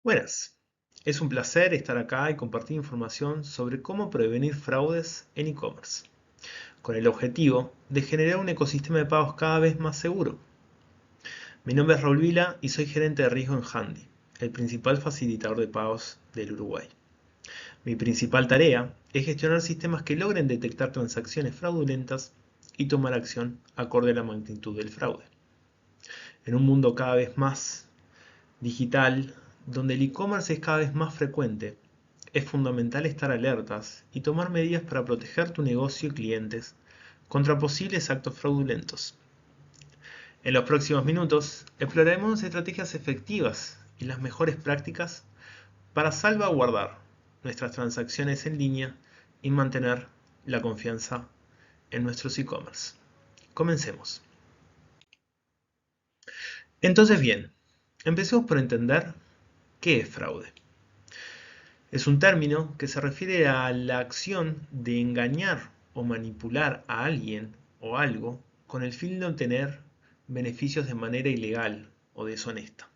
Buenas, es un placer estar acá y compartir información sobre cómo prevenir fraudes en e-commerce, con el objetivo de generar un ecosistema de pagos cada vez más seguro. Mi nombre es Raúl Vila y soy gerente de riesgo en Handy, el principal facilitador de pagos del Uruguay. Mi principal tarea es gestionar sistemas que logren detectar transacciones fraudulentas y tomar acción acorde a la magnitud del fraude. En un mundo cada vez más digital, donde el e-commerce es cada vez más frecuente, es fundamental estar alertas y tomar medidas para proteger tu negocio y clientes contra posibles actos fraudulentos. En los próximos minutos exploraremos estrategias efectivas y las mejores prácticas para salvaguardar nuestras transacciones en línea y mantener la confianza en nuestros e-commerce. Comencemos. Entonces bien, empecemos por entender qué es fraude. Es un término que se refiere a la acción de engañar o manipular a alguien o algo con el fin de obtener beneficios de manera ilegal o deshonesta.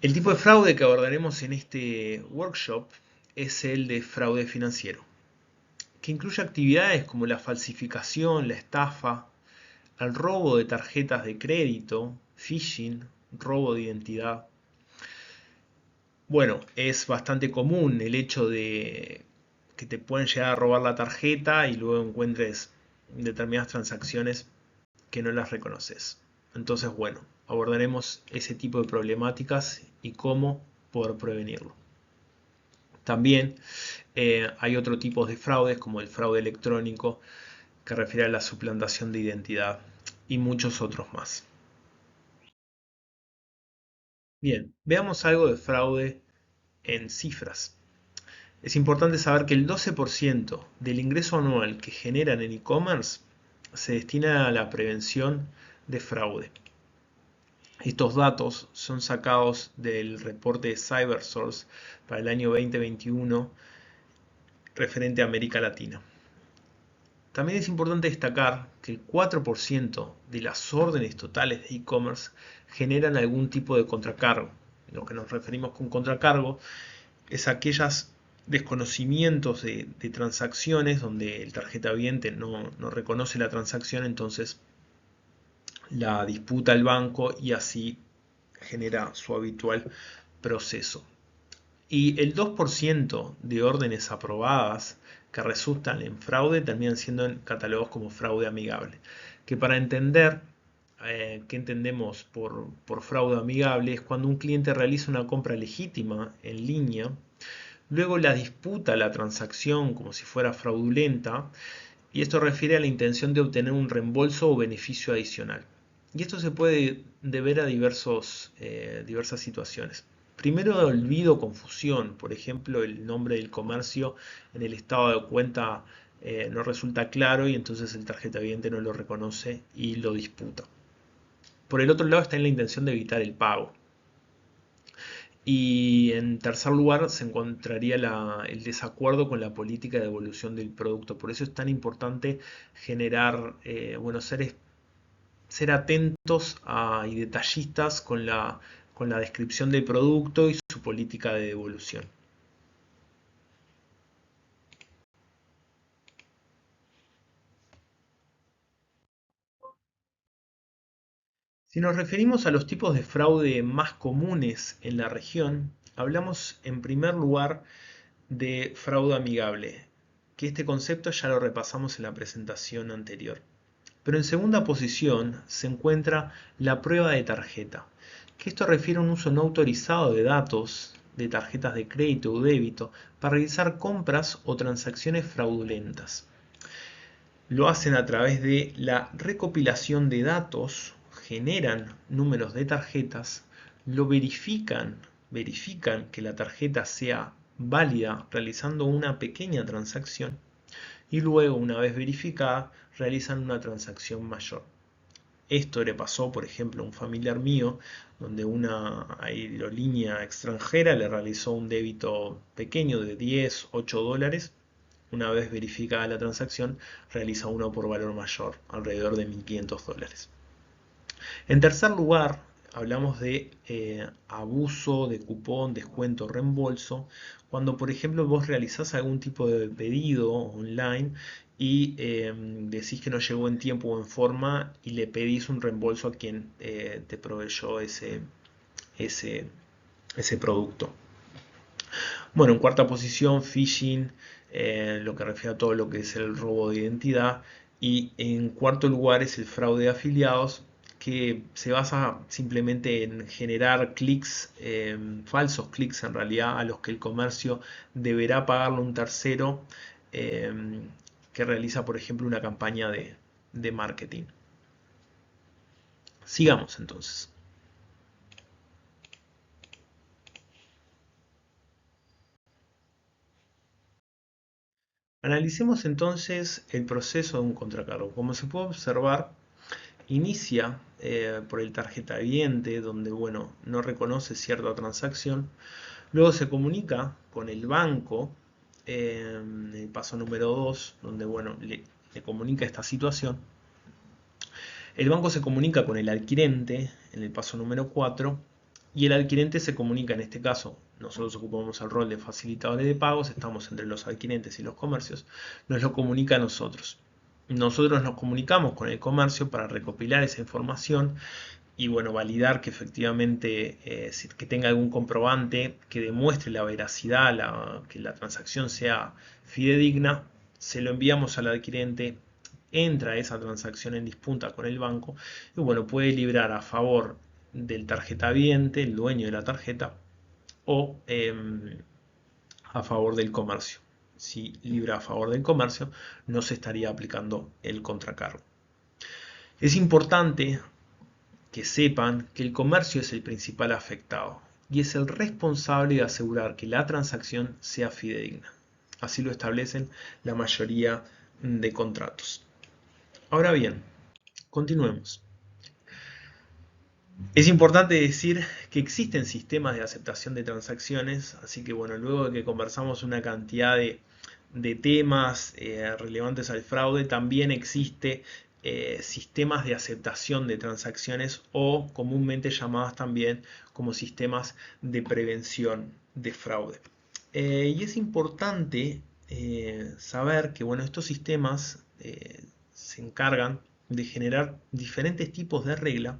El tipo de fraude que abordaremos en este workshop es el de fraude financiero, que incluye actividades como la falsificación, la estafa, el robo de tarjetas de crédito, phishing, robo de identidad. Bueno, es bastante común el hecho de que te pueden llegar a robar la tarjeta y luego encuentres determinadas transacciones que no las reconoces. Entonces, bueno, abordaremos ese tipo de problemáticas y cómo poder prevenirlo. También hay otro tipo de fraudes como el fraude electrónico que refiere a la suplantación de identidad y muchos otros más. Bien, veamos algo de fraude en cifras. Es importante saber que el 12% del ingreso anual que generan en e-commerce se destina a la prevención de fraude. Estos datos son sacados del reporte de CyberSource para el año 2021 referente a América Latina. También es importante destacar que el 4% de las órdenes totales de e-commerce generan algún tipo de contracargo. Lo que nos referimos con contracargo es aquellos desconocimientos de transacciones donde el tarjetaviente no reconoce la transacción, entonces la disputa al banco y así genera su habitual proceso. Y el 2% de órdenes aprobadas que resultan en fraude terminan siendo catalogados como fraude amigable. Que para entender qué entendemos por fraude amigable es cuando un cliente realiza una compra legítima en línea, luego la disputa la transacción como si fuera fraudulenta, y esto refiere a la intención de obtener un reembolso o beneficio adicional. Y esto se puede deber a diversas situaciones. Primero, olvido o confusión. Por ejemplo, el nombre del comercio en el estado de cuenta no resulta claro y entonces el tarjetaviente no lo reconoce y lo disputa. Por el otro lado está en la intención de evitar el pago. Y en tercer lugar se encontraría el desacuerdo con la política de devolución del producto. Por eso es tan importante generar, ser atentos y detallistas con la descripción del producto y su política de devolución. Si nos referimos a los tipos de fraude más comunes en la región, hablamos en primer lugar de fraude amigable, que este concepto ya lo repasamos en la presentación anterior. Pero en segunda posición se encuentra la prueba de tarjeta, que esto refiere a un uso no autorizado de datos de tarjetas de crédito o débito para realizar compras o transacciones fraudulentas. Lo hacen a través de la recopilación de datos, generan números de tarjetas, lo verifican que la tarjeta sea válida realizando una pequeña transacción y luego, una vez verificada, realizan una transacción mayor. Esto le pasó, por ejemplo, a un familiar mío, donde una aerolínea extranjera le realizó un débito pequeño de 10, 8 dólares. Una vez verificada la transacción, realiza uno por valor mayor, alrededor de 1.500 dólares. En tercer lugar, hablamos de abuso de cupón, descuento, reembolso, cuando por ejemplo vos realizás algún tipo de pedido online y decís que no llegó en tiempo o en forma y le pedís un reembolso a quien te proveyó ese, ese producto. Bueno, en cuarta posición, phishing, lo que refiere a todo lo que es el robo de identidad. Y en cuarto lugar es el fraude de afiliados, que se basa simplemente en generar clics, falsos clics en realidad, a los que el comercio deberá pagarle a un tercero eh, que realiza, por ejemplo, una campaña de marketing. Sigamos entonces. Analicemos entonces el proceso de un contracargo. Como se puede observar, inicia por el tarjetaviente, donde bueno, no reconoce cierta transacción. Luego se comunica con el banco, en el paso número 2, donde bueno, le comunica esta situación. El banco se comunica con el adquirente en el paso número 4 y el adquirente se comunica, en este caso, nosotros ocupamos el rol de facilitadores de pagos, estamos entre los adquirentes y los comercios, nos lo comunica a nosotros. Nosotros nos comunicamos con el comercio para recopilar esa información y bueno, validar que efectivamente que tenga algún comprobante que demuestre la veracidad, que la transacción sea fidedigna, se lo enviamos al adquirente, entra esa transacción en disputa con el banco y bueno, puede librar a favor del tarjetaviente, el dueño de la tarjeta, o a favor del comercio. Si libra a favor del comercio, no se estaría aplicando el contracargo. Es importante que sepan que el comercio es el principal afectado y es el responsable de asegurar que la transacción sea fidedigna. Así lo establecen la mayoría de contratos. Ahora bien, continuemos. Es importante decir que existen sistemas de aceptación de transacciones, así que bueno, luego de que conversamos una cantidad de temas relevantes al fraude, también existe sistemas de aceptación de transacciones o comúnmente llamadas también como sistemas de prevención de fraude. Y es importante saber que bueno, estos sistemas se encargan de generar diferentes tipos de reglas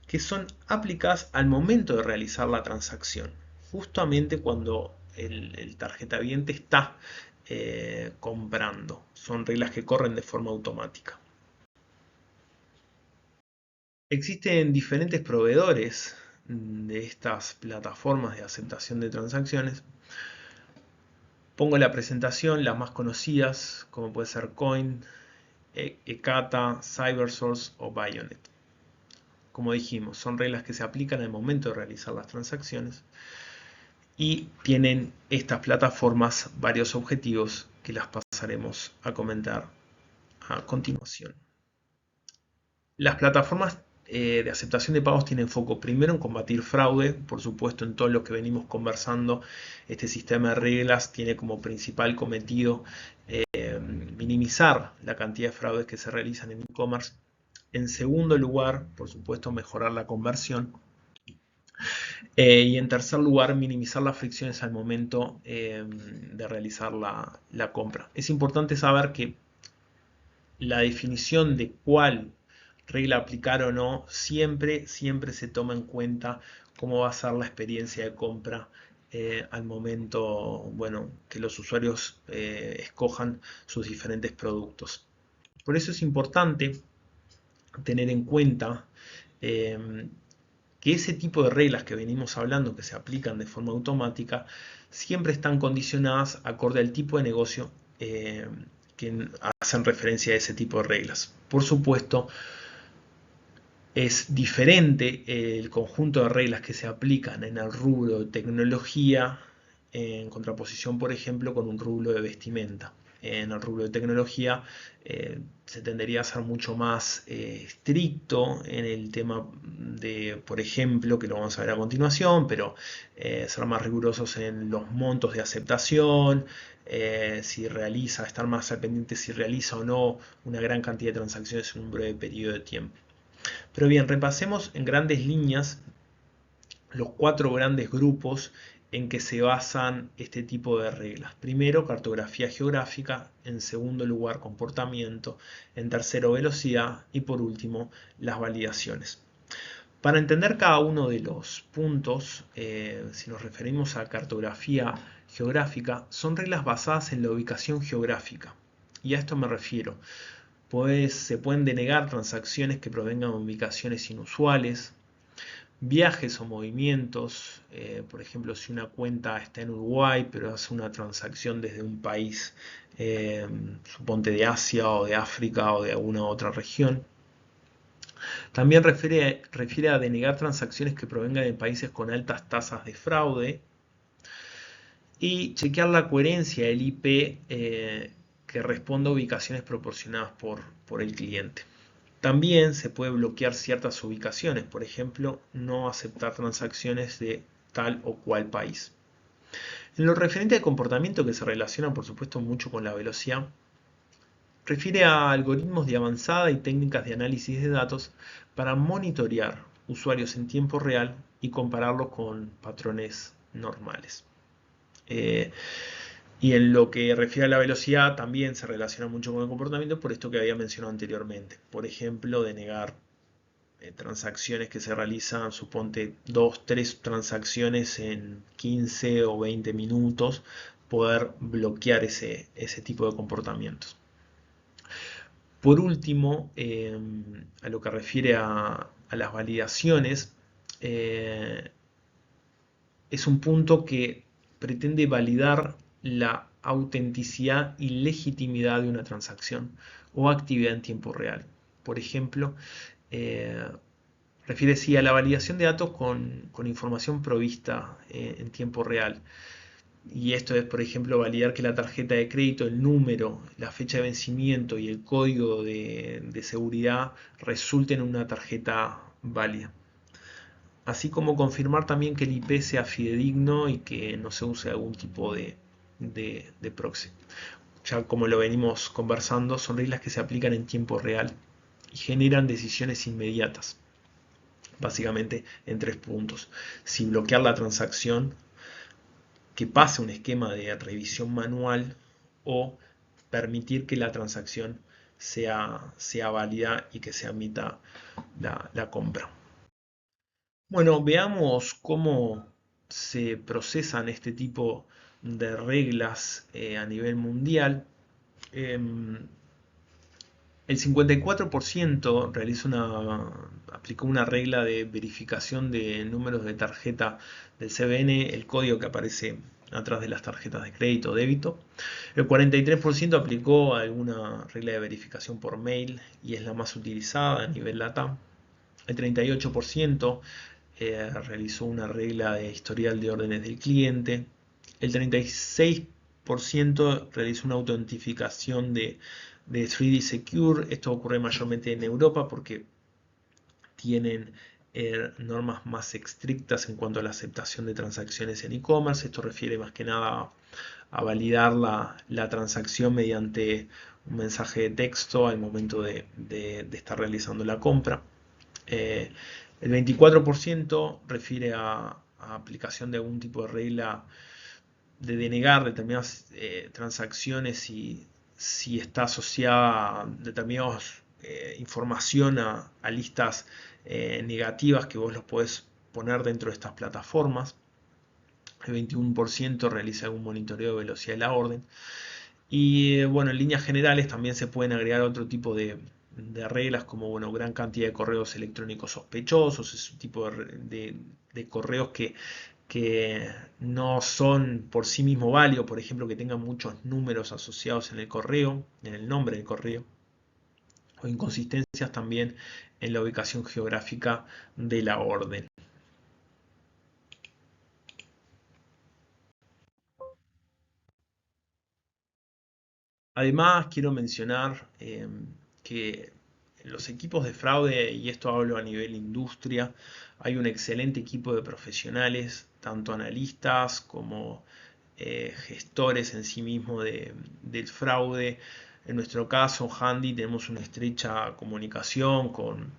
que son aplicadas al momento de realizar la transacción, justamente cuando el tarjetaviente está comprando. Son reglas que corren de forma automática. Existen diferentes proveedores de estas plataformas de aceptación de transacciones. Pongo la presentación, las más conocidas, como puede ser Coin, Ekata, Cybersource o Bionet. Como dijimos, son reglas que se aplican al momento de realizar las transacciones y tienen estas plataformas varios objetivos que las pasaremos a comentar a continuación. Las plataformas de aceptación de pagos tienen foco primero en combatir fraude, por supuesto en todo lo que venimos conversando, este sistema de reglas tiene como principal cometido minimizar la cantidad de fraudes que se realizan en e-commerce. En segundo lugar, por supuesto, mejorar la conversión. Y en tercer lugar, minimizar las fricciones al momento de realizar la compra. Es importante saber que la definición de cuál regla aplicar o no, siempre se toma en cuenta cómo va a ser la experiencia de compra al momento, bueno, que los usuarios escojan sus diferentes productos. Por eso es importante tener en cuenta que ese tipo de reglas que venimos hablando, que se aplican de forma automática, siempre están condicionadas acorde al tipo de negocio que hacen referencia a ese tipo de reglas. Por supuesto, es diferente el conjunto de reglas que se aplican en el rubro de tecnología en contraposición, por ejemplo, con un rubro de vestimenta. En el rubro de tecnología se tendería a ser mucho más estricto en el tema de, por ejemplo, que lo vamos a ver a continuación, pero ser más rigurosos en los montos de aceptación, si estar más al pendiente si realiza o no una gran cantidad de transacciones en un breve periodo de tiempo. Pero bien, repasemos en grandes líneas los cuatro grandes grupos en que se basan este tipo de reglas. Primero, cartografía geográfica; en segundo lugar, comportamiento; en tercero, velocidad; y por último, las validaciones. Para entender cada uno de los puntos, si nos referimos a cartografía geográfica, son reglas basadas en la ubicación geográfica. Y a esto me refiero. Pues se pueden denegar transacciones que provengan de ubicaciones inusuales, viajes o movimientos. Por ejemplo, si una cuenta está en Uruguay pero hace una transacción desde un país, suponte de Asia o de África o de alguna otra región. También refiere a denegar transacciones que provengan de países con altas tasas de fraude, y chequear la coherencia del IP que responda a ubicaciones proporcionadas por el cliente. También se puede bloquear ciertas ubicaciones, por ejemplo, no aceptar transacciones de tal o cual país. En lo referente al comportamiento, que se relaciona por supuesto mucho con la velocidad, refiere a algoritmos de avanzada y técnicas de análisis de datos para monitorear usuarios en tiempo real y compararlos con patrones normales. Y en lo que refiere a la velocidad, también se relaciona mucho con el comportamiento, por esto que había mencionado anteriormente. Por ejemplo, denegar transacciones que se realizan, suponte 2, 3 transacciones en 15 o 20 minutos, poder bloquear ese tipo de comportamientos. Por último, a lo que refiere a las validaciones, es un punto que pretende validar la autenticidad y legitimidad de una transacción o actividad en tiempo real. Por ejemplo, eh, refiere sí a la validación de datos con información provista en tiempo real. Y esto es, por ejemplo, validar que la tarjeta de crédito, el número, la fecha de vencimiento y el código de seguridad resulten en una tarjeta válida. Así como confirmar también que el IP sea fidedigno y que no se use algún tipo de proxy. Ya como lo venimos conversando, son reglas que se aplican en tiempo real y generan decisiones inmediatas, básicamente en tres puntos. Si bloquear la transacción, que pase un esquema de revisión manual, o permitir que la transacción sea válida y que se admita la compra. Bueno, veamos cómo se procesan este tipo de reglas a nivel mundial. Em, el 54% aplicó una regla de verificación de números de tarjeta del CBN, el código que aparece atrás de las tarjetas de crédito o débito. El 43% aplicó alguna regla de verificación por mail y es la más utilizada a nivel LATAM. El 38% realizó una regla de historial de órdenes del cliente. El 36% realizó una autentificación de 3D Secure. Esto ocurre mayormente en Europa porque tienen normas más estrictas en cuanto a la aceptación de transacciones en e-commerce. Esto refiere más que nada a validar la transacción mediante un mensaje de texto al momento de estar realizando la compra. El 24% refiere a aplicación de algún tipo de regla de denegar determinadas transacciones si está asociada a determinadas información a listas negativas que vos los podés poner dentro de estas plataformas. El 21% realiza algún monitoreo de velocidad de la orden. Y bueno, en líneas generales también se pueden agregar otro tipo de reglas, como bueno, gran cantidad de correos electrónicos sospechosos, ese tipo de correos que no son por sí mismo válidos, por ejemplo, que tengan muchos números asociados en el correo, en el nombre del correo, o inconsistencias también en la ubicación geográfica de la orden. Además, quiero mencionar que en los equipos de fraude, y esto hablo a nivel industria, hay un excelente equipo de profesionales, tanto analistas como gestores en sí mismo del fraude. En nuestro caso, Handy, tenemos una estrecha comunicación con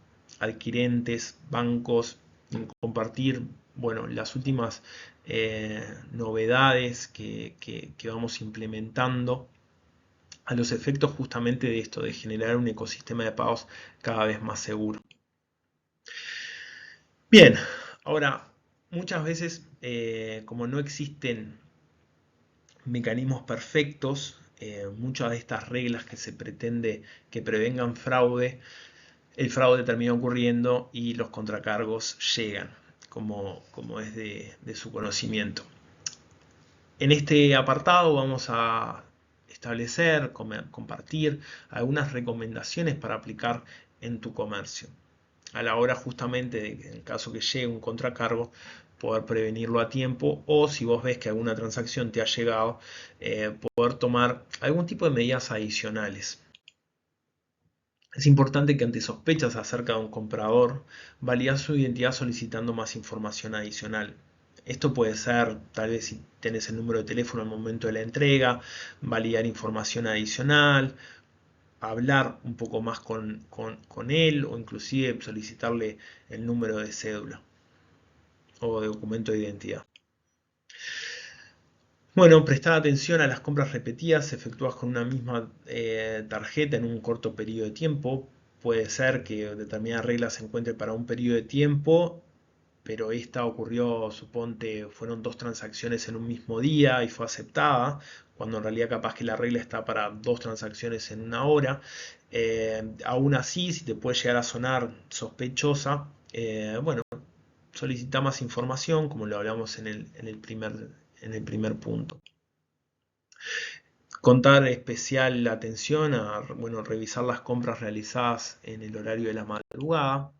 adquirentes, bancos, en compartir, bueno, las últimas novedades que vamos implementando a los efectos justamente de esto, de generar un ecosistema de pagos cada vez más seguro. Bien, ahora, muchas veces, como no existen mecanismos perfectos, muchas de estas reglas que se pretende que prevengan fraude, el fraude termina ocurriendo y los contracargos llegan, como es de su conocimiento. En este apartado vamos a establecer, compartir algunas recomendaciones para aplicar en tu comercio. A la hora justamente de que en caso que llegue un contracargo, poder prevenirlo a tiempo, o si vos ves que alguna transacción te ha llegado, poder tomar algún tipo de medidas adicionales. Es importante que ante sospechas acerca de un comprador, validar su identidad solicitando más información adicional. Esto puede ser, tal vez si tenés el número de teléfono al momento de la entrega, validar información adicional, hablar un poco más con él o inclusive solicitarle el número de cédula o de documento de identidad. Bueno, prestar atención a las compras repetidas efectuadas con una misma tarjeta en un corto periodo de tiempo. Puede ser que determinada regla se encuentre para un periodo de tiempo, pero esta ocurrió, suponte, fueron dos transacciones en un mismo día y fue aceptada, cuando en realidad capaz que la regla está para dos transacciones en una hora. Aún así, si te puede llegar a sonar sospechosa, bueno, solicita más información, como lo hablamos en el primer punto. Contar especial atención a, bueno, revisar las compras realizadas en el horario de la madrugada.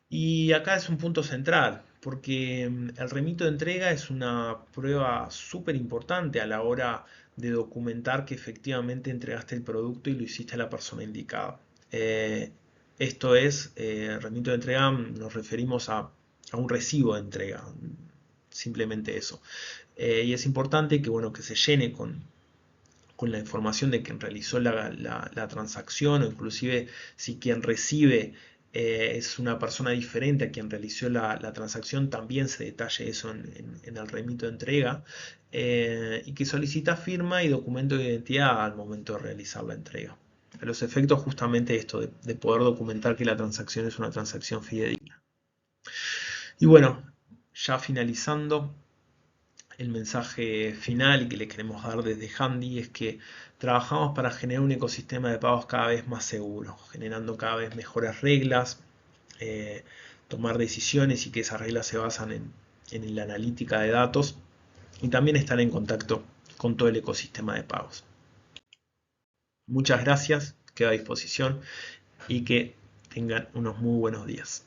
Y acá es un punto central, porque el remito de entrega es una prueba súper importante a la hora de documentar que efectivamente entregaste el producto y lo hiciste a la persona indicada. Esto es, remito de entrega, nos referimos a un recibo de entrega, simplemente eso. Y es importante que, bueno, que se llene con la información de quien realizó la transacción, o inclusive si quien recibe es una persona diferente a quien realizó la transacción, también se detalle eso en el remito de entrega, y que solicita firma y documento de identidad al momento de realizar la entrega. A los efectos justamente esto, de poder documentar que la transacción es una transacción fidedigna. Y bueno, ya finalizando, el mensaje final que le queremos dar desde Handy es que trabajamos para generar un ecosistema de pagos cada vez más seguro, generando cada vez mejores reglas, eh, tomar decisiones y que esas reglas se basan en la analítica de datos y también estar en contacto con todo el ecosistema de pagos. Muchas gracias, quedo a disposición y que tengan unos muy buenos días.